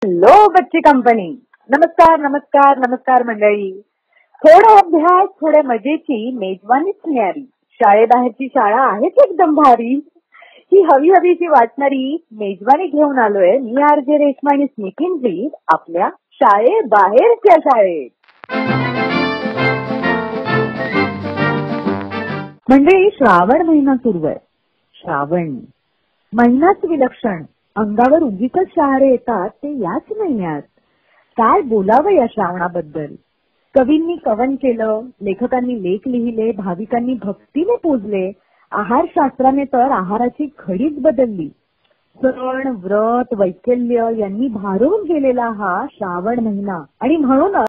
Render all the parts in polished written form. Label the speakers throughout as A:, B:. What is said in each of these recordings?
A: Low बच्ची company. नमस्कार नमस्कार नमस्कार मंडळी. थोडा अभ्यास थोड्या मजेची मेजवानीच न्यारी. शाळेबाहेरची शाळा आहेच एकदम भारी. ही हवी हवीची वाटणारी मेजवानी घेऊन आलोय मी आरजे रेश्मा आणि स्मिकिंजी आपल्या शाळेबाहेरच्या शाळेत. मंडळी, श्रावण महिना सुरू आहे. श्रावण महिनाच विलक्षण. अंगावर उगीच शहारे येतात ते याच महिन्यात. काय बोलावं या श्रावणाबद्दल. कवींनी कवन केलं, लेखकांनी लेख लिहिले, भाविकांनी भक्तीने पूजले. आहारशास्त्राने तर आहाराची खडीच बदलली. सण व्रत वैकल्य यांनी भारून गेलेला हा श्रावण महिना. आणि म्हणूनच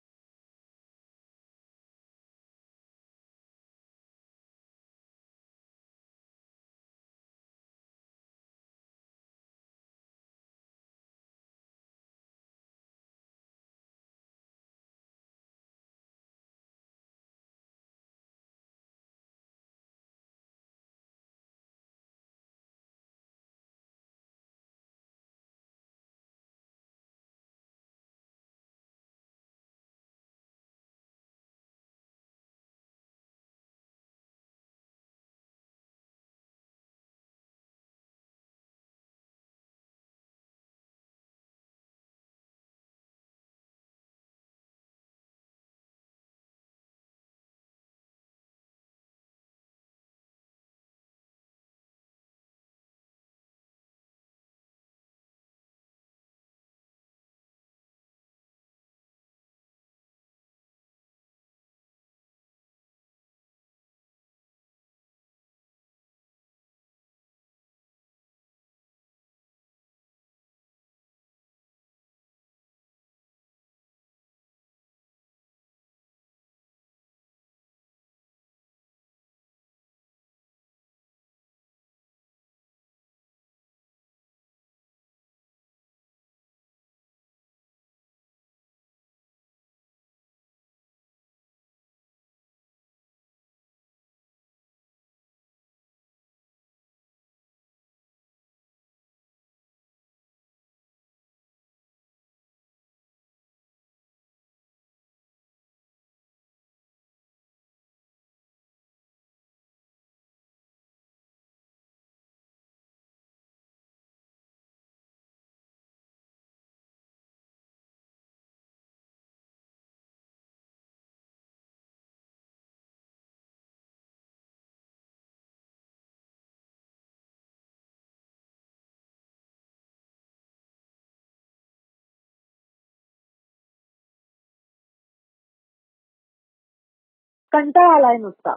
A: कंटाळा आलाय नुसता.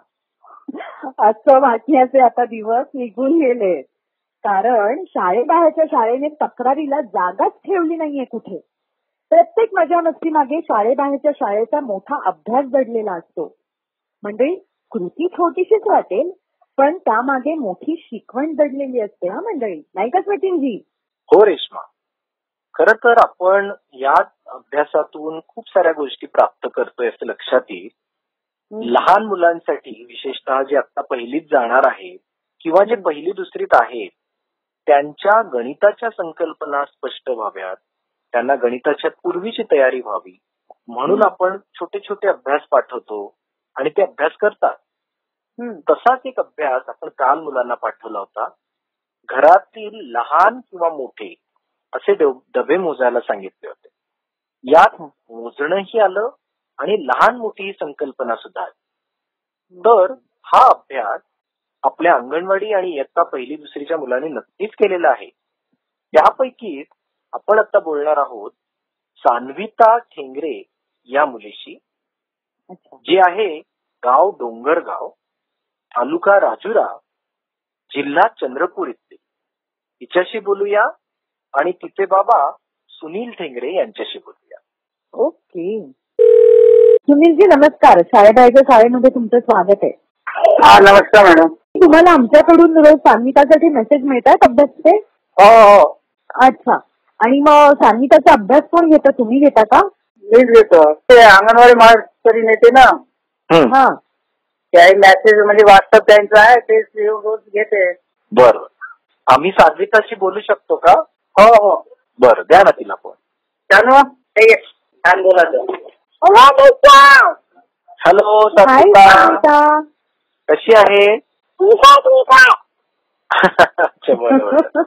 A: असं वाटण्याचे आता दिवस निघून गेले. कारण शाळेबाहेरच्या शाळेने तक्रारीला जागाच ठेवली नाहीये कुठे. प्रत्येक मजा मस्ती मागे शाळेबाहेरच्या शाळेचा मोठा अभ्यास दडलेला असतो. म्हणजे कृती छोटीशीच वाटेल, पण त्यामागे मोठी शिकवण दडलेली असते. हा मंडळी, नाही का स्वतींजी?
B: हो रेश्मा, खर तर आपण या अभ्यासातून खूप साऱ्या गोष्टी प्राप्त करतोय असं लक्षात येईल. लहान मुलांसाठी विशेषतः जे आता पहिलीत जाणार आहेत किंवा जे पहिली दुसरीत आहेत त्यांच्या गणिताच्या संकल्पना स्पष्ट व्हाव्यात, त्यांना गणिताच्या पूर्वीची तयारी व्हावी म्हणून आपण छोटे छोटे अभ्यास पाठवतो आणि ते अभ्यास करतात. तसाच एक अभ्यास आपण काल मुलांना पाठवला होता. घरातील लहान किंवा मोठे असे डबे मोजायला सांगितले होते. यात मोजणंही आलं आणि लहान मोठी संकल्पना सुद्धा आली. तर हा अभ्यास आपल्या अंगणवाडी आणि इयत्ता पहिली दुसरीच्या मुलांनी नक्कीच केलेला आहे. त्यापैकी आपण आता बोलणार आहोत सान्विता ठेंगरे या मुलीशी, जी आहे गाव डोंगरगाव, तालुका राजुरा, जिल्हा चंद्रपूर इथली. तिच्याशी बोलूया आणि तिचे बाबा सुनील ठेंगरे यांच्याशी बोलूया.
A: ओके. सुनीलजी नमस्कार. शाळेबाहेरच्या शाळेमध्ये तुमचं स्वागत आहे.
C: हा नमस्कार मॅडम.
A: तुम्हाला आमच्याकडून रोज सान्वितासाठी मेसेज मिळतात अभ्यासचे?
C: हो हो.
A: अच्छा. आणि मग सान्विताचा अभ्यास कोण घेता, तुम्ही घेता का?
C: मीच घेतो. ते अंगणवाडी मास्टरी नेते ना,
A: हा.
C: त्याही मेसेज म्हणजे व्हॉट्सअप त्यांचं आहे ते रोज घेते.
B: बरं, आम्ही सान्विताशी बोलू शकतो का?
C: हो हो.
B: बरं, द्या ना तिला फोन.
C: चालू ठीक आहे. छान बोलायचं.
B: Hello
A: hi
B: Satvika,
A: Sanvita.
B: कशी आहे? अच्छा बरोबर.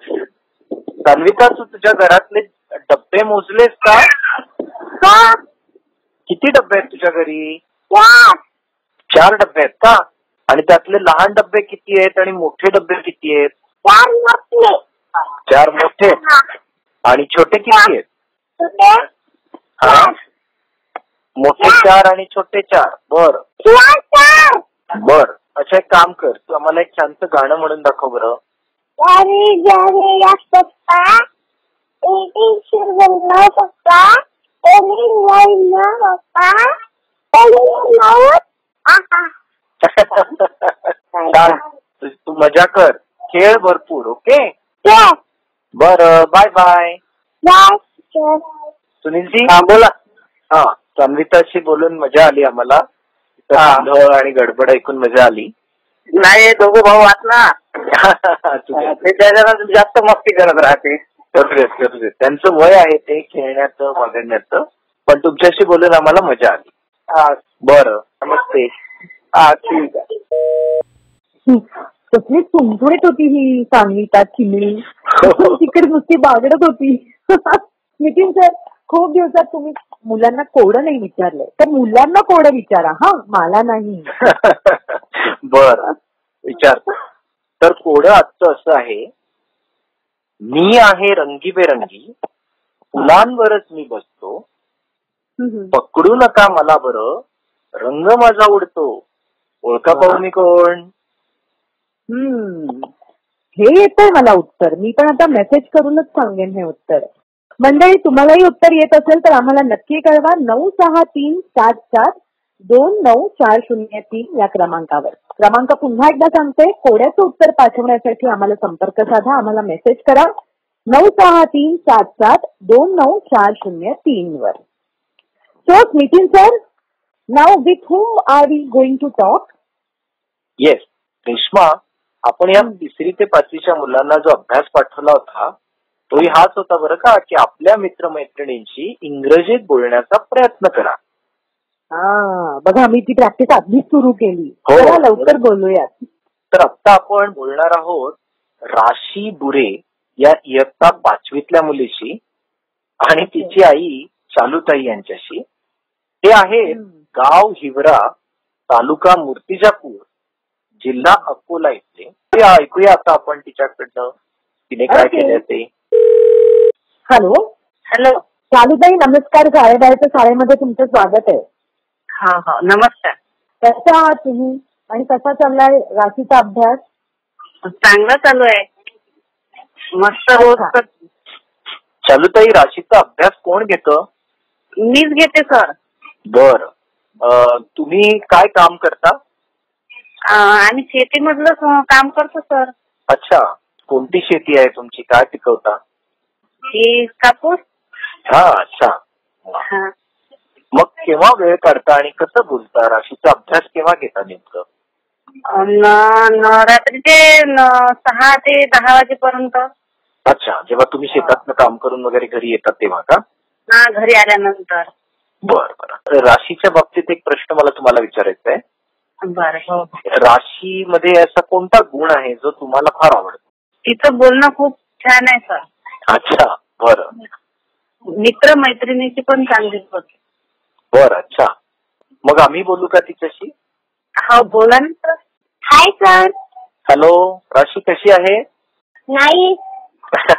B: सान्विका, तू तुझ्या घरातले डब्बे मोजलेस का? किती डब्बे आहेत तुझ्या घरी? 4 डब्बे आहेत का? आणि त्यातले लहान डब्बे किती आहेत आणि मोठे डब्बे किती आहेत? 4 मोठे आणि छोटे किती आहेत? हा, मोठे 4 आणि छोटे 4. बर बर. अच्छा, एक काम कर, तू आम्हाला एक छानसं गाणं म्हणून दाखव बरं. छान. तू मजा कर, खेळ भरपूर. ओके, बरं, बाय बाय. सुनीलजी,
C: हा बोला.
B: हा, सान्विताशी बोलून मजा आली आम्हाला. गोंधळ आणि गडबड ऐकून मजा आली.
C: नाही, दोघं भाऊ आहात ना,
B: ते
C: त्याच्याला जास्त मस्ती करत राहते.
B: करू दे. त्यांचं वय आहे ते खेळण्याचं वागण्याचं, पण तुमच्याशी बोलून आम्हाला मजा आली.
C: हा
B: बरं, नमस्ते.
C: हा ठीक आहे.
A: कसली तुमथुडीत होती ही सान्विता चिमणी. तिकडे नुसती बागडत होती. नितीन सर, खूप दिवसात तुम्ही मुलांना कोडं नाही विचारलंय, तर मुलांना कोडं विचारा. हा, मला नाही.
B: बर, विचारतो. तर कोडं आजचं असं आहे: मी आहे रंगीबेरंगी, फुलांवरच मी बसतो, पकडू नका मला बरं, रंग माझा उडतो, ओळखा पाहू मी कोण?
A: हे येतंय मला उत्तर. मी पण आता मेसेज करूनच सांगेन हे उत्तर. मंडळी, तुम्हालाही उत्तर येत असेल तर आम्हाला नक्की कळवा. 9637729403 या क्रमांकावर. क्रमांक पुन्हा एकदा सांगते. कोड्याचं उत्तर पाठवण्यासाठी आम्हाला संपर्क साधा, आम्हाला मेसेज करा 9637729403 वर. So Nitin sir, now with whom are we going to talk?
B: Yes Reshma, आपण या 3री ते 5वीच्या मुलांना जो अभ्यास पाठवला होता तोही हाच होता बरं का, की आपल्या मित्रमैत्रिणींशी इंग्रजीत बोलण्याचा प्रयत्न करा.
A: बघा, आम्ही ती प्रॅक्टिस आधीच सुरू केली.
B: हो,
A: लवकर बोलूयात.
B: तर आता आपण बोलणार आहोत राशी बुरे या इयत्ता 5वीतल्या मुलीशी आणि तिची आई चालूताई यांच्याशी. ते आहेत गाव हिवरा, तालुका मूर्तिजापूर, जिल्हा अकोला इथले. ते ऐकूया आता आपण तिच्याकडनं, तिने काय केलं ते.
A: Hello
C: hello.
A: चालूताई, नमस्कार. शाळेबाहेरच्या शाळेमध्ये तुमचं स्वागत आहे.
C: हा हा, नमस्कार.
A: कशा आहात तुम्ही आणि कसा चाललाय राशीचा अभ्यास?
C: चांगला चालू आहे, मस्त. रोज
B: चालूताई, राशीचा अभ्यास कोण घेतं?
C: मीच घेते सर.
B: बर, तुम्ही काय काम करता?
C: आम्ही शेतीमधलं काम करतो सर.
B: अच्छा, कोणती शेती आहे तुमची? काय पिकवता?
C: ही कापूस.
B: हा, अच्छा. मग केव्हा वेळ काढता आणि कसं बोलता? राशीचा अभ्यास केव्हा घेता नेमकं?
C: रात्रीचे 6 ते 10 वाजेपर्यंत.
B: अच्छा, जेव्हा तुम्ही शेतातलं काम करून वगैरे घरी येतात तेव्हा का?
C: हा, घरी आल्यानंतर.
B: बरं. राशीच्या बाबतीत एक प्रश्न मला तुम्हाला विचारायचा आहे.
C: बरं.
B: राशीमध्ये असा कोणता गुण आहे जो तुम्हाला फार आवडतो?
C: तिचं बोलणं खूप छान आहे सर.
B: अच्छा, बरं.
C: मित्र मैत्रिणीची पण चांगली होती.
B: बरं, अच्छा. मग आम्ही बोलू का तिच्याशी?
C: हो, बोला ना सर. Hi sir.
B: हॅलो, राशी कशी आहे?
C: नाही.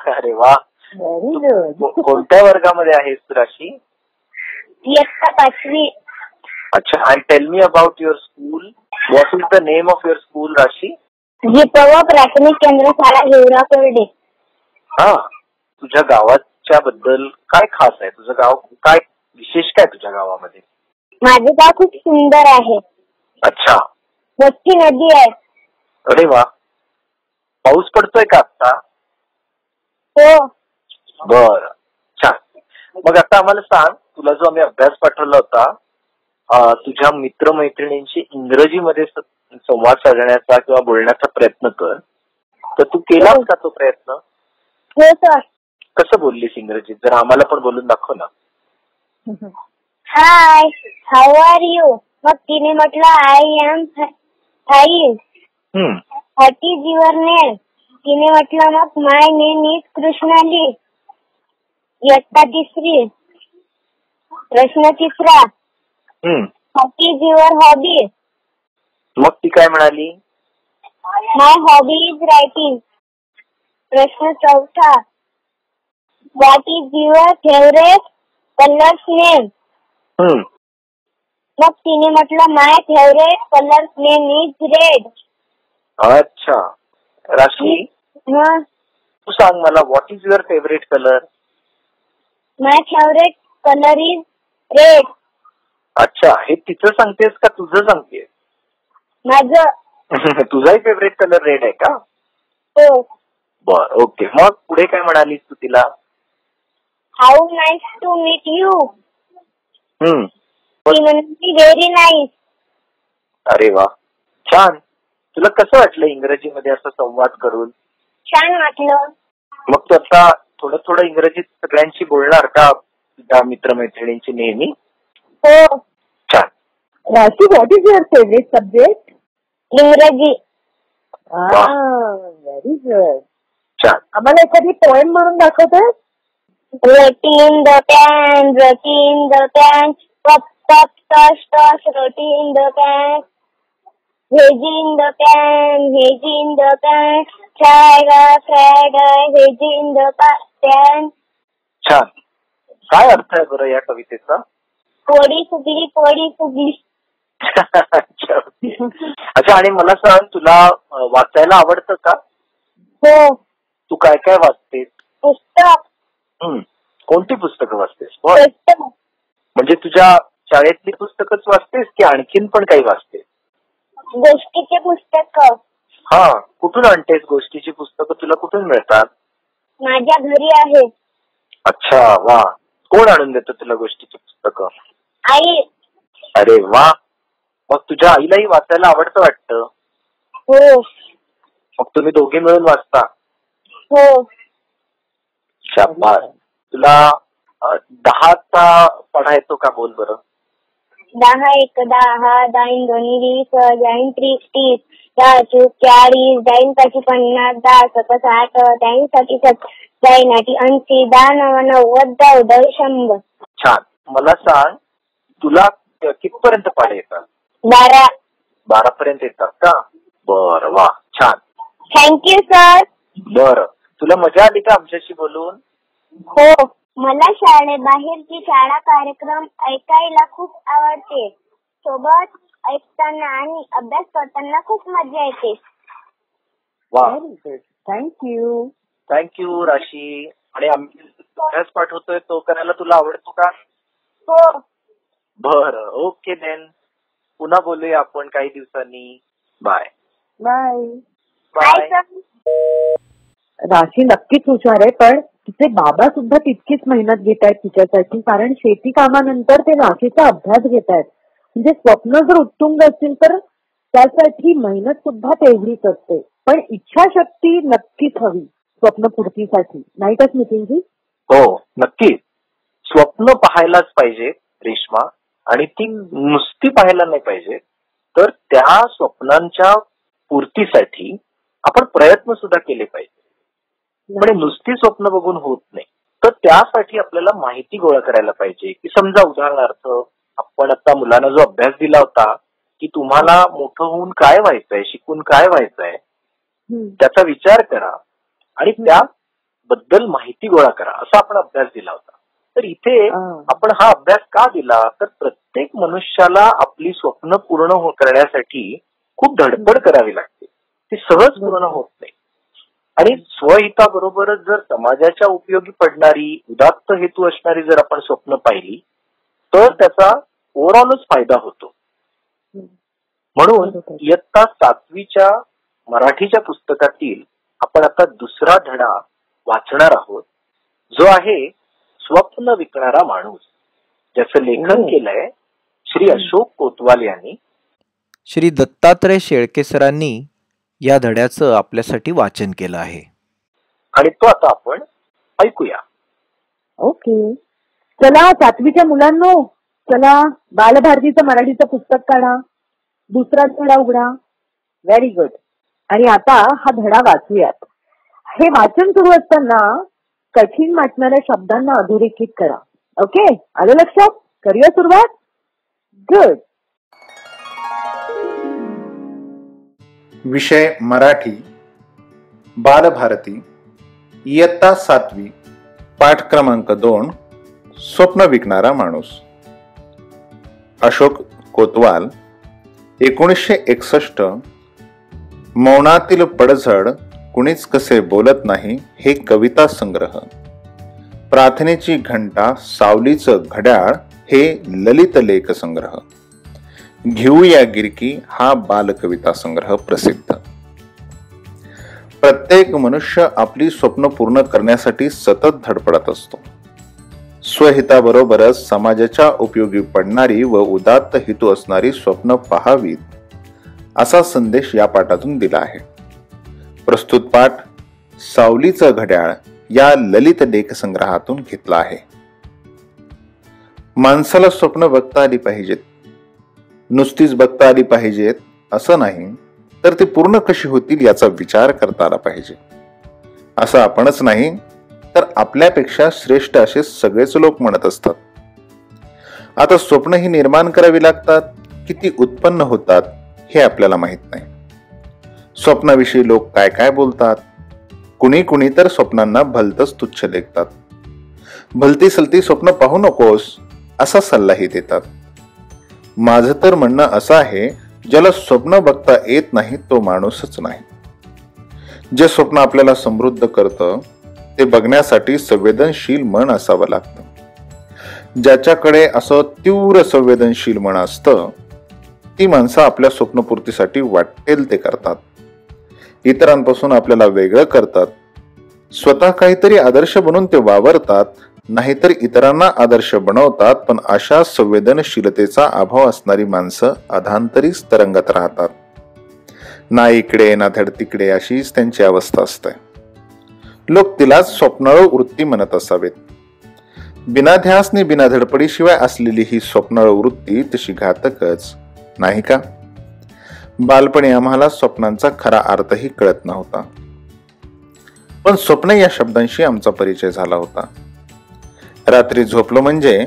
B: अरे वा, कोणत्या वर्गामध्ये आहेस तू राशी?
C: इयत्ता 5वी.
B: अच्छा, and tell me about your school. What is the name of your school, Rashi?
C: जिपवा प्राथमिक केंद्र शाळा हिवरा कोरडे.
B: हा, तुझ्या गावाच्या बद्दल काय खास आहे? तुझं गाव काय विशेष काय तुझ्या गावामध्ये?
C: माझे गाव खूप सुंदर आहे.
B: अच्छा.
C: मोठी नदी आहे.
B: अरे वा, पाऊस पडतोय का आता?
C: हो.
B: बर, छान. मग आता आम्हाला सांग, तुला जो आम्ही अभ्यास पाठवला होता, तुझ्या मित्रमैत्रिणींशी इंग्रजीमध्ये संवाद साधण्याचा किंवा बोलण्याचा प्रयत्न कर. तर तू केलास का तो प्रयत्न?
C: हो सर.
B: कसं बोललीस इंग्रजीत? जरा आम्हाला पण बोलून दाखव ना.
D: हाय, हाऊ आर यू? मग तिने म्हटलं I am fine. What is your name? तिने म्हटलं मग माय नेम इज कृष्णाली. इयत्ता 3री. प्रश्न 3रा, व्हॉट इज युअर हॉबी?
B: मग ती काय म्हणाली?
D: My hobby is writing. प्रश्न 4था, what is your favourite colours name? मग तिने म्हटलं my favourite colours name is red.
B: अच्छा राशी,
D: हा,
B: तू सांग मला, what is your favourite colour?
D: My favourite colour is red.
B: अच्छा, हे तिचं सांगतेस का तुझं सांगतेस?
D: माझं.
B: तुझाही फेवरेट कलर रेड आहे का?
D: हो.
B: बर, ओके. मग पुढे काय म्हणालीस तू तिला?
D: How nice to meet you. ती म्हणते व्हेरी नाईस.
B: अरे वा, छान. तुला कसं वाटलं इंग्रजीमध्ये असं संवाद करून?
D: छान वाटलं.
B: मग तू आता थोडं थोडं इंग्रजीत सगळ्यांशी बोलणार का तुझ्या मित्रमैत्रिणींची नेहमी?
D: हो.
B: छान.
A: Rashi, what is your favourite subject?
D: इंग्रजी.
A: Very good.
B: छान.
A: आम्हाला एखादी पोएम म्हणून दाखवतेस?
D: Roti in the pan, roti in the pan, pop pop toss toss, roti in the pan, veggie in the pan, veggie in the pan, fried veggie in the pan.
B: छान. काय अर्थ आहे बरं या कवितेचा?
D: पोळी फुगली, पोळी फुगली.
B: अच्छा, अच्छा. आणि मला सांग, तुला वाचायला आवडतं का?
D: हो.
B: तू काय काय वाचतेस?
D: पुस्तक.
B: कोणती पुस्तकं वाचतेस?
D: पुस्तक
B: म्हणजे तुझ्या शाळेतली पुस्तकच वाचतेस की आणखीन पण काही वाचतेस?
D: गोष्टीचे पुस्तक.
B: हा, कुठून आणतेस गोष्टीची पुस्तकं? तुला कुठून मिळतात?
D: माझ्या घरी आहे.
B: अच्छा, वा. कोण आणून देतं तुला गोष्टीची पुस्तकं?
D: आई.
B: अरे वा. मग तुझ्या आईलाही वाचायला आवडतं वाटतं?
D: हो.
B: मग तुम्ही दोघे मिळून वाचता?
D: हो.
B: शाबास. तुला 10चा पढा येतो का? बोल बरं.
D: 10 एक 10, 10 दोन्ही 20, 10 त्रिक 30, 10 चूक 40, 10 पाची 50, 10 सक 60, 10 साठी 70, 10 आठी 80, 10 9 90, 10 10 100.
B: छान. मला सांग, तुला कितपर्यंत पाढे येतात?
D: 12.
B: 12 पर्यंत येतात का? बर, वा, छान.
D: Thank you sir.
B: बर, तुला मजा आली का आमच्याशी बोलून?
D: हो. मला शाळेबाहेरची शाळा कार्यक्रम ऐकायला खूप आवडते. सोबत ऐकताना आणि अभ्यास करताना खूप मजा येते.
B: वा,
A: थँक्यू.
B: थँक्यू राशी. आणि आम्ही अभ्यास पाठवतोय तो करायला तुला आवडतो का?
D: हो.
B: बर, ओके देन. पुन्हा बोलूया आपण काही दिवसांनी. बाय.
A: बाय.
B: बाय.
A: राशी नक्कीच हुशार आहे, पण तिचे बाबा सुद्धा तितकीच मेहनत घेत आहेत तिच्यासाठी. कारण शेती कामानंतर ते राशीचा अभ्यास घेत आहेत. म्हणजे स्वप्न जर उत्तुंग असतील तर त्यासाठी मेहनत सुद्धा तेवढीच असते. पण इच्छाशक्ती नक्कीच हवी स्वप्नपूर्तीसाठी, नाही का स्मितींजी?
B: हो, नक्की. स्वप्न पाहायलाच पाहिजे रेश्मा. आणि ती नुसती पाहायला नाही पाहिजे, तर त्या स्वप्नांच्या पूर्तीसाठी आपण प्रयत्न सुद्धा केले पाहिजे. पण नुसती स्वप्न बघून होत नाही. तर त्यासाठी आपल्याला माहिती गोळा करायला पाहिजे. की समजा उदाहरणार्थ आपण आता मुलांना जो अभ्यास दिला होता की तुम्हाला मोठं होऊन काय व्हायचंय, शिकून काय व्हायचंय, त्याचा विचार करा आणि त्याबद्दल माहिती गोळा करा, असा आपण अभ्यास दिला होता. तर इथे आपण हा अभ्यास का दिला, तर प्रत्येक मनुष्याला आपली स्वप्न पूर्ण करण्यासाठी खूप धडपड करावी लागते. ती सहज पूर्ण होत नाही. आणि स्वहिताबरोबरच जर समाजाच्या उपयोगी पडणारी, उदात्त हेतू असणारी जर आपण स्वप्न पाहिली तर त्याचा ओव्हरऑलच फायदा होतो. म्हणून इयत्ता 7वीच्या मराठीच्या पुस्तकातील आपण आता दुसरा धडा वाचणार आहोत, जो आहे स्वप्न विकणारा माणूस, ज्याचं लेखन केलंय श्री अशोक कोतवाल यांनी.
E: श्री दत्तात्रय शेळके सरांनी या धड्याचं आपल्यासाठी वाचन केलं आहे
B: आणि तो आता आपण ऐकूया.
A: ओके. चला 7वीच्या मुलांनो, चला बालभारतीचं मराठीचं पुस्तक काढा, दुसरा धडा उघडा. Very good. आणि आता हा धडा वाचूयात. हे वाचन सुरू असताना कठीण वाटणाऱ्या शब्दांना अधोरेखित करा. ओके, आलं लक्षात? करूया सुरुवात. गुड.
F: विषय मराठी, बालभारती, इयत्ता 7वी, पाठ क्रमांक 2, स्वप्न विकणारा माणूस. अशोक कोतवाल, 1961. मौनातील पडझड, कुणीच कसे बोलत नाही, हे कविता संग्रह. प्रार्थनेची घंटा, सावलीचं घड्याळ, हे ललित लेख संग्रह. घेऊया गिरकी, हा बालकविता संग्रह प्रसिद्ध. प्रत्येक मनुष्य आपली स्वप्न पूर्ण करण्यासाठी सतत धडपडत असतो. स्वहिताबरोबरच समाजाच्या उपयोगी पडणारी व उदात्त हेतू असणारी स्वप्न पहावीत, असा संदेश या पाठातून दिला आहे. प्रस्तुत पाठ सावलीचं घड्याळ या ललित लेख संग्रहातून घेतला आहे. माणसाला स्वप्न बघता आली पाहिजेत. नुसतीच बघता आली पाहिजेत असं नाही, तर ती पूर्ण कशी होतील याचा विचार करता आला पाहिजे. असं आपणच नाही, तर आपल्यापेक्षा श्रेष्ठ असे सगळेच लोक म्हणत असतात. आता स्वप्न ही निर्माण करावी लागतात, किती उत्पन्न होतात हे आपल्याला माहित नाही. स्वप्नाविषयी लोक काय काय बोलतात. कुणी कुणी तर स्वप्नांना भलतच तुच्छ लेखतात. भलती सलती स्वप्न पाहू नकोस असा सल्लाही देतात. माझं तर म्हणणं असं आहे, ज्याला स्वप्न बघता येत नाही तो माणूसच नाही. जे स्वप्न आपल्याला समृद्ध करतं ते बघण्यासाठी संवेदनशील मन असावं लागतं. ज्याच्याकडे असं तीव्र संवेदनशील मन असतं, ती माणसं आपल्या स्वप्नपूर्तीसाठी वाटेल ते करतात. इतरांपासून आपल्याला वेगळं करतात. स्वतः काहीतरी आदर्श बनून ते वावरतात, नाहीतर इतरांना आदर्श बनवतात. पण अशा संवेदनशीलतेचा अभाव असणारी माणसं अधांतरीच तरंगत राहतात. ना इकडे ना धड तिकडे अशीच त्यांची अवस्था असते. लोक तिलाच स्वप्नाळू वृत्ती म्हणत असावेत. बिना ध्यासनी बिना धडपडीशिवाय असलेली ही स्वप्नाळू वृत्ती तशी घातकच नाही का? बालपणी आम्हाला स्वप्नांचा खरा अर्थही कळत नव्हता, पण स्वप्न या शब्दांशी आमचा परिचय झाला होता. रात्री झोपलो म्हणजे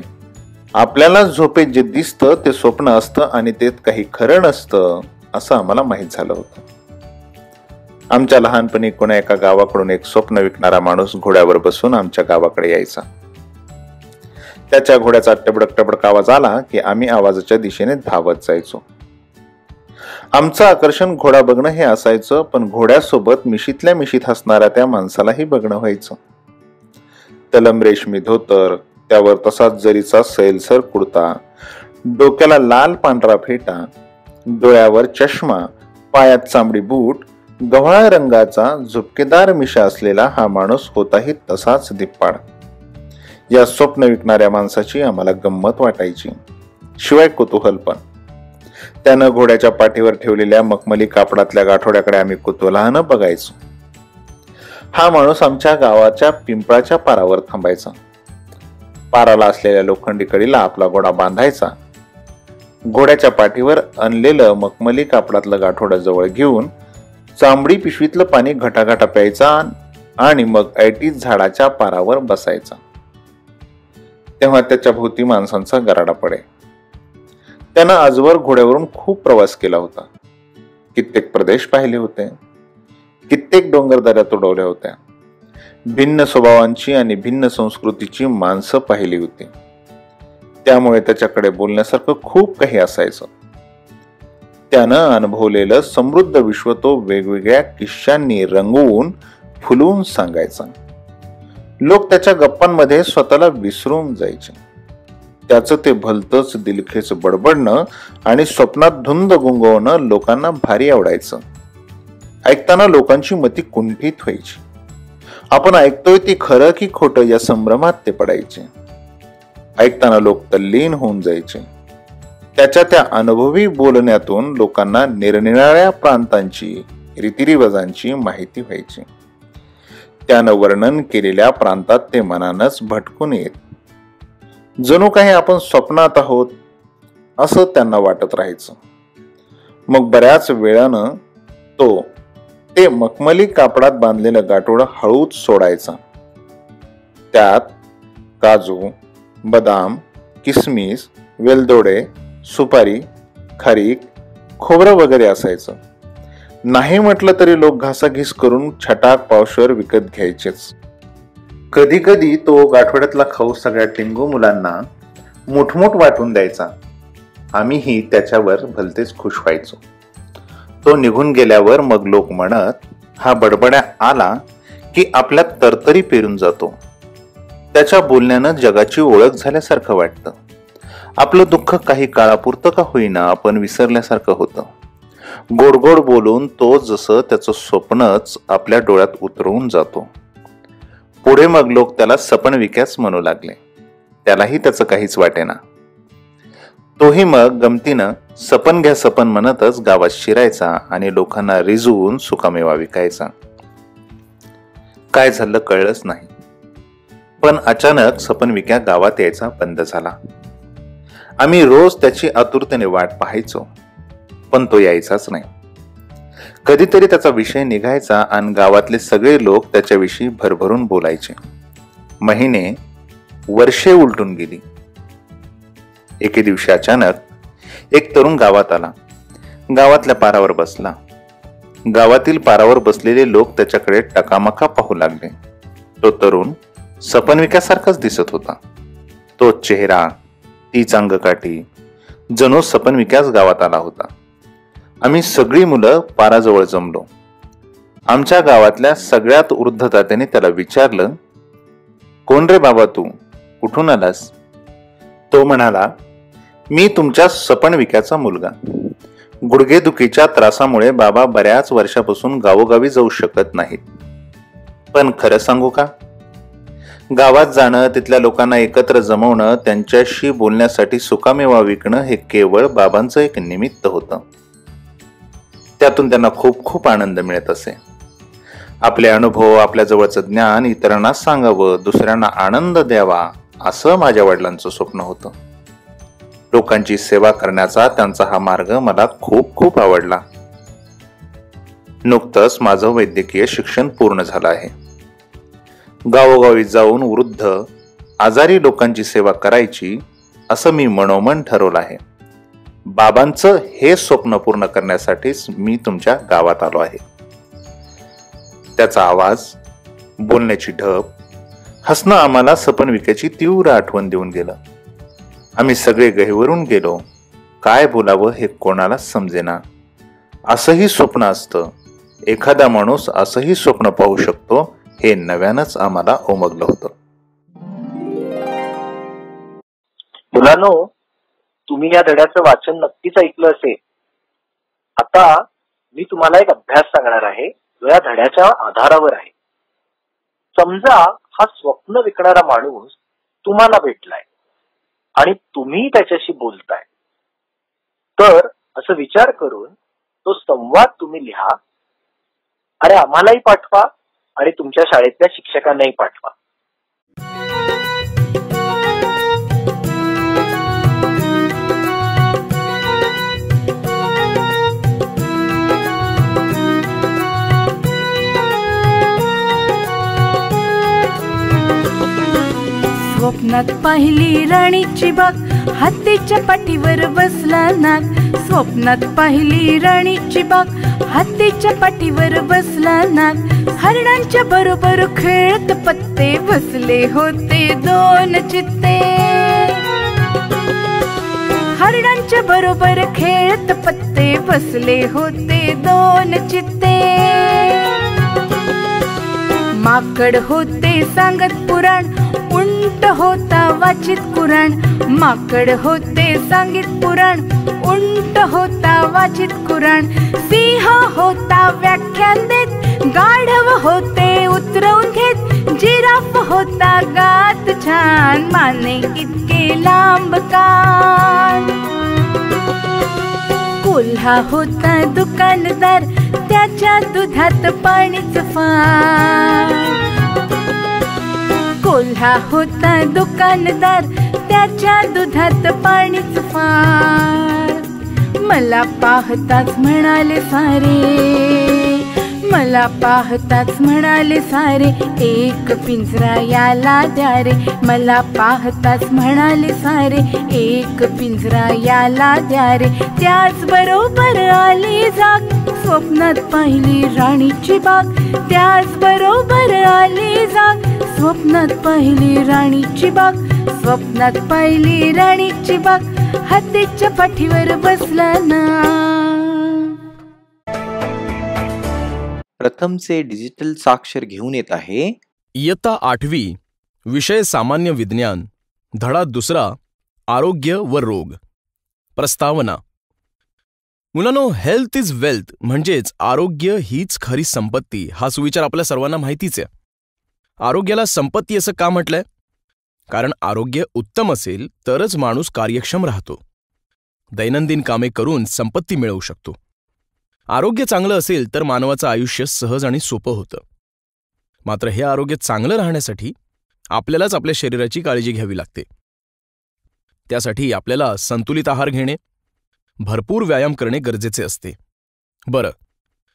F: आपल्याला झोपेत जे दिसतं ते स्वप्न असतं आणि त्यात काही खरं नसतं असं आम्हाला माहीत झालं होतं. आमच्या लहानपणी कोणा एका गावाकडून एक स्वप्न विकणारा माणूस घोड्यावर बसून आमच्या गावाकडे यायचा. त्याच्या घोड्याचा टबडक टबडक आवाज आला की आम्ही आवाजाच्या दिशेने धावत जायचो. आमचं आकर्षण घोडा बघणं हे असायचं, पण घोड्यासोबत मिशीतल्या मिशीत हसणाऱ्या त्या माणसालाही बघणं व्हायचं. तलम रेशमी धोतर, त्यावर तसाच जरीचा सैलसर कुर्ता, डोक्याला लाल पांढरा फेटा, डोळ्यावर चष्मा, पायात चांबडी बूट, गव्हाळ रंगाचा झुपकेदार मिशा असलेला हा माणूस होताही तसाच धिप्पाड. या स्वप्न विकणाऱ्या माणसाची आम्हाला गंमत वाटायची, शिवाय कुतूहल पण. त्यानं घोड्याच्या पाठीवर ठेवलेल्या मखमली कापडातल्या गाठोड्याकडे आम्ही कुतूहलानं बघायचो. हा माणूस आमच्या गावाच्या पिंपळाच्या पारावर थांबायचा. पाराला असलेल्या लोखंडी कडीला आपला घोडा बांधायचा. घोड्याच्या पाठीवर आणलेलं मखमली कापडातलं गाठोडं जवळ घेऊन चांबडी पिशवीतलं पाणी घटाघटा प्यायचा आणि मग ऐटीत झाडाच्या पारावर बसायचा. तेव्हा त्याच्या भोवती माणसांचा गराडा पडे. त्यानं आजवर घोड्यावरून खूप प्रवास केला होता. कित्येक प्रदेश पाहिले होते, कित्येक डोंगरदऱ्या तुडवल्या होत्या. भिन्न स्वभावांची आणि भिन्न संस्कृतीची माणसं पाहिली होती. त्यामुळे त्याच्याकडे बोलण्यासारखं खूप काही असायचं. त्यानं अनुभवलेलं समृद्ध विश्व तो वेगवेगळ्या किस्स्यांनी रंगवून फुलवून सांगायचा. लोक त्याच्या गप्पांमध्ये स्वतःला विसरून जायचे. त्याचं ते भलतंच दिलखेच बडबडणं आणि स्वप्नात धुंद गुंगवणं लोकांना भारी आवडायचं. ऐकताना लोकांची मती कुंठित व्हायची. आपण ऐकतोय ती खरं की खोटं या संभ्रमात ते पडायचे. ऐकताना लोक तल्लीन होऊन जायचे. त्याच्या त्या अनुभवी बोलण्यातून लोकांना निरनिराळ्या प्रांतांची रीतिरिवाजांची माहिती व्हायची. त्यानं वर्णन केलेल्या प्रांतात ते मनानच भटकून येत. जणू काही आपण स्वप्नात आहोत असं त्यांना वाटत राहायचं. मग बऱ्याच वेळानं ते मखमली कापडात बांधलेलं गाठोडं हळूच सोडायचा. त्यात काजू, बदाम, किसमिस, वेलदोडे, सुपारी, खारीक, खोबरं वगैरे असायचं. नाही म्हटलं तरी लोक घासाघीस करून छटाक पावशेर विकत घ्यायचेच. कधी कधी तो गाठोड्यातला खाऊ सगळ्या टिंगू मुलांना मोठमोठ वाटून द्यायचा. आम्हीही त्याच्यावर भलतेच खुश व्हायचो. तो निघून गेल्यावर मग लोक म्हणत, हा बडबड्या आला की आपल्यात तरतरी पेरून जातो. त्याच्या बोलण्यानं जगाची ओळख झाल्यासारखं वाटतं. आपलं दुःख काही काळापुरतं का होईना आपण विसरल्यासारखं होतं. गोड गोड बोलून तो जसं त्याचं स्वप्नच आपल्या डोळ्यात उतरवून जातो. पुढे मग लोक त्याला सपन विक्यास म्हणू लागले. त्यालाही त्याचं काहीच वाटेना. तोही मग गमतीनं सपन घ्या सपन म्हणतच गावात शिरायचा आणि लोकांना रिझवून सुकामेवा विकायचा. काय झालं कळलंच नाही. पण अचानक सपन विक्या गावात यायचा बंद झाला. आम्ही रोज त्याची आतुरतेने वाट पाहायचो, पण तो यायचाच नाही. कधीतरी त्याचा विषय निघायचा आणि गावातले सगळे लोक त्याच्याविषयी भरभरून बोलायचे. महिने, वर्षे उलटून गेली. एके दिवशी अचानक एक तरुण गावात आला. गावातल्या पारावर बसला. गावातील पारावर बसलेले लोक त्याच्याकडे टकामका पाहू लागले. तो तरुण सपन विक्यासारखाच दिसत होता. तो चेहरा, तीच अंगकाठी, जणू सपन विक्याच गावात आला होता. आम्ही सगळी मुलं पाराजवळ जमलो. आमच्या गावातल्या सगळ्यात वृद्ध तात्याने त्याला विचारलं, कोण रे बाबा तू, कुठून आलास? तो म्हणाला, मी तुमच्या सपन विक्याचा मुलगा. गुडघेदुखीच्या त्रासामुळे बाबा बऱ्याच वर्षापासून गावोगावी जाऊ शकत नाहीत. पण खरं सांगू का, गावात जाणं, तिथल्या लोकांना एकत्र जमवणं, त्यांच्याशी बोलण्यासाठी सुकामेवा विकणं हे केवळ बाबांचं एक निमित्त होतं. त्यातून त्यांना खूप खूप आनंद मिळत असे. आपले अनुभव, आपल्या जवळचं ज्ञान इतरांना सांगावं, दुसऱ्यांना आनंद द्यावा, असं माझ्या वडिलांचं स्वप्न होतं. लोकांची सेवा करण्याचा त्यांचा हा मार्ग मला खूप खूप आवडला. नुकतंच माझं वैद्यकीय शिक्षण पूर्ण झालं आहे. गावोगावी जाऊन वृद्ध, आजारी लोकांची सेवा करायची असं मी मनोमन ठरवलं आहे. बाबांचं हे स्वप्न पूर्ण करण्यासाठीच मी तुमच्या गावात आलो आहे. त्याचा आवाज, बोलण्याची ढब, हसणं आम्हाला सपन विक्याची तीव्र आठवण देऊन गेलं. आम्ही सगळे गहिवरून गेलो. काय बोलावं हे कोणालाच समजेना. असंही स्वप्न असतं, एखादा माणूस असंही स्वप्न पाहू शकतो, हे नव्यानंच आम्हाला उमगलं होतं.
B: मुलांनो, तुम्ही या धड्याचं वाचन नक्कीच ऐकलं असेल. आता मी तुम्हाला एक अभ्यास सांगणार आहे जो या धड्याच्या आधारावर आहे. समजा हा स्वप्न विकणारा माणूस तुम्हाला भेटलाय आणि तुम्ही त्याच्याशी बोलताय. तर असं विचार करून तो संवाद तुम्ही लिहा. अरे आम्हालाही पाठवा आणि तुमच्या शाळेतल्या शिक्षकांनाही पाठवा.
G: स्वप्नात पाहिली राणीची बाग, हत्तीच्या पाठीवर बसला नाग. स्वप्नात पाहिली राणीची बाग, हत्तीच्या पाठीवर बसला नाग. हरणांच्या बरोबर खेळत पत्ते, बसले होते दोन चित्ते. हरणांच्या बरोबर खेळत पत्ते, बसले होते दोन चित्ते. माकड होते सांगत पुराण, उंट होता वाचित कुराण. माकड होते सांगित पुराण, उंट होता वाचित कुराण. सिंह होता व्याख्यान देत, गाढव होते उतरवून घेत. जिराफ होता गात छान, माने इतके लांब कान. कोल्हा होता दुकानदार, त्याच्या दुधात पाणीच फार. कोल्हा होता दुकानदार, त्याच्या दुधात पाणीच फार. मला पाहताच म्हणाले सारे, मला पाहताच म्हणाले सारे, एक पिंजरा याला द्या रे. मला पाहताच म्हणाले सारे, एक पिंजरा याला द्या रे. त्याच बरोबर आली जाग, स्वप्नात पाहिली राणीची बाग. त्याच बरोबर आली जाग, स्वप्नात पाहिली राणीची बाग. स्वप्नात पाहिली राणीची बाग, हत्तीच्या पाठीवर बसला ना.
E: प्रथमचे डिजिटल साक्षर घेऊन येत आहे
H: इयत्ता 8वी, विषय सामान्य विज्ञान, धडा 2, आरोग्य व रोग. प्रस्तावना. मुलांनो, हेल्थ इज वेल्थ म्हणजेच आरोग्य हीच खरी संपत्ती हा सुविचार आपल्या सर्वांना माहितीच आहे. आरोग्याला संपत्ती असं का म्हटलंय? कारण आरोग्य उत्तम असेल तरच माणूस कार्यक्षम राहतो, दैनंदिन कामे करून संपत्ती मिळवू शकतो. आरोग्य चांगलं असेल तर मानवाचं आयुष्य सहज आणि सोपं होतं. मात्र हे आरोग्य चांगलं राहण्यासाठी आपल्यालाच आपल्या शरीराची काळजी घ्यावी लागते. त्यासाठी आपल्याला संतुलित आहार घेणे, भरपूर व्यायाम करणे गरजेचे असते. बरं,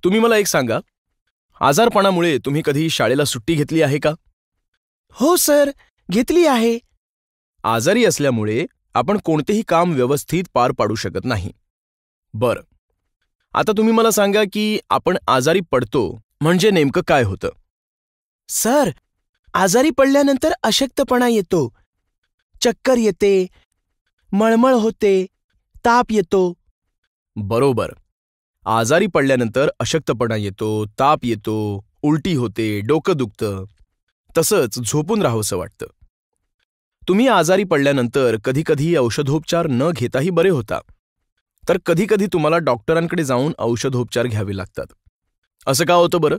H: तुम्ही मला एक सांगा, आजारपणामुळे तुम्ही कधी शाळेला सुट्टी घेतली आहे का?
I: हो सर, घेतली आहे.
H: आजारी असल्यामुळे आपण कोणतेही काम व्यवस्थित पार पाडू शकत नाही. बरं, आता तुम्ही मला सांगा की आपण आजारी पडतो म्हणजे नेमकं काय होतं?
I: सर, आजारी पडल्यानंतर अशक्तपणा येतो, चक्कर येते, मळमळ होते, ताप येतो.
H: बरोबर. आजारी पडल्यानंतर अशक्तपणा येतो, ताप येतो, उलटी होते, डोकं दुखतं, तसंच झोपून राहावंसं वाटतं. तुम्ही आजारी पडल्यानंतर कधीकधी औषधोपचार न घेताही बरे होता, तर कधीकधी तुम्हाला डॉक्टरांकडे जाऊन औषधोपचार घ्यावे लागतात. असं का होतं बरं?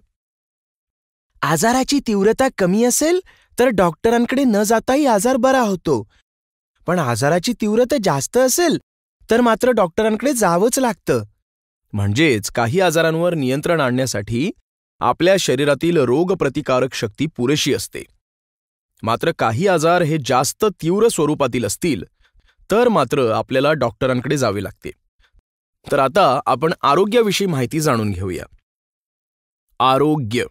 I: आजाराची तीव्रता कमी असेल तर डॉक्टरांकडे न जाताही आजार बरा होतो, पण आजाराची तीव्रता जास्त असेल तर मात्र डॉक्टरांकडे जावंच लागतं.
H: म्हणजेच काही आजारांवर नियंत्रण आणण्यासाठी आपल्या शरीरातील रोगप्रतिकारक शक्ती पुरेशी असते. मात्र काही आजार हे जास्त तीव्र स्वरूपातील असतील तर मात्र आपल्याला डॉक्टरांकडे जावे लागते. तर आता आपण आरोग्याविषयी माहिती जाणून घेऊया. आरोग्य.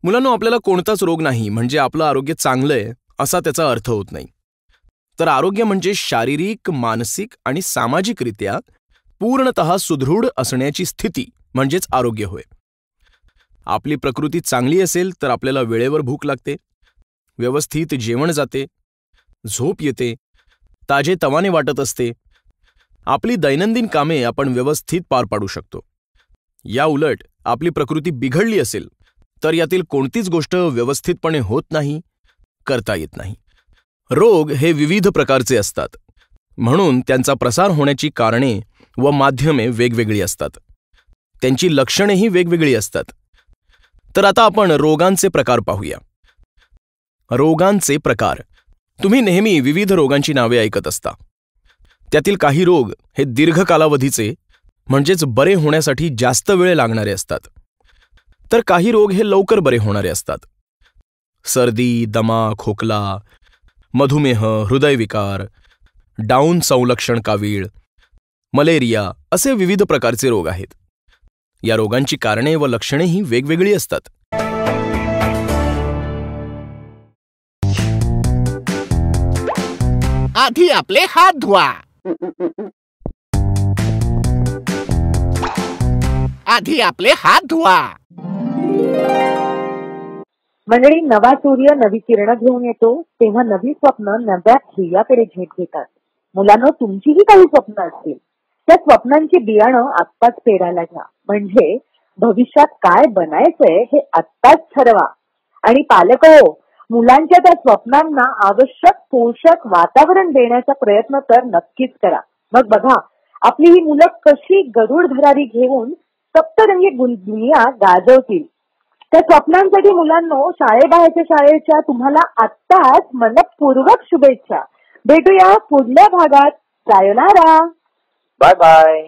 H: मुलांनो, आपल्याला कोणताच रोग नाही म्हणजे आपलं आरोग्य चांगलंय असा त्याचा अर्थ होत नाही. तर आरोग्य म्हणजे शारीरिक, मानसिक आणि सामाजिकरित्या पूर्णतः सुदृढ असण्याची स्थिती म्हणजेच आरोग्य होय. आपली प्रकृती चांगली असेल तर आपल्याला वेळेवर भूक लागते, व्यवस्थित जेवण जाते, झोप येते, ताजेतवाने वाटत असते, आपली दैनंदिन कामे आपण व्यवस्थित पार पाडू शकतो. या उलट आपली प्रकृती बिघडली असेल तर यातील कोणतीच गोष्ट व्यवस्थितपणे होत नाही, करता येत नाही. रोग हे विविध प्रकारचे असतात, म्हणून त्यांचा प्रसार होण्याची कारणे व माध्यमे वेगवेगळी असतात. त्यांची लक्षणेही वेगवेगळी असतात. तर आता आपण रोगांचे प्रकार पाहूया. रोगांचे प्रकार. तुम्ही नेहमी विविध रोगांची नावे ऐकत असता. त्यातील काही रोग हे दीर्घ कालावधीचे म्हणजेच बरे होण्यासाठी जास्त वेळ लागणारे असतात, तर काही रोग हे लवकर बरे होणारे असतात. सर्दी, दमा, खोकला, मधुमेह, हृदयविकार, डाऊन संलक्षण कावीळ, मलेरिया असे विविध प्रकारचे रोग आहेत. या रोगांची कारणे व लक्षणेही वेगवेगळी असतात.
I: आधी आपले हात धुवा. आधी आपले हात धुवा.
A: मंडळी, नवा सूर्य नवी किरण घेऊन येतो तेव्हा नवी स्वप्न नव्या ध्येयाकडे झेप घेतात. मुलांनो, तुमचीही काही स्वप्न असतील, त्या स्वप्नांची बियाणं आत्ताच पेरायला घ्या. म्हणजे भविष्यात काय बनायचंय हे आत्ताच ठरवा. आणि पालक हो, मुलांच्या त्या स्वप्नांना आवश्यक पोषक वातावरण देण्याचा प्रयत्न तर नक्कीच करा. मग बघा, आपली ही मुलं कशी गरुड भरारी घेऊन सप्तरंगी दुनिया गाजवतील. त्या स्वप्नांसाठी मुलांनो, शाळेबाहेरच्या शाळेच्या तुम्हाला आत्ताच मनपूर्वक शुभेच्छा. भेटूया पुढल्या भागात. सायोनारा.
B: Bye bye.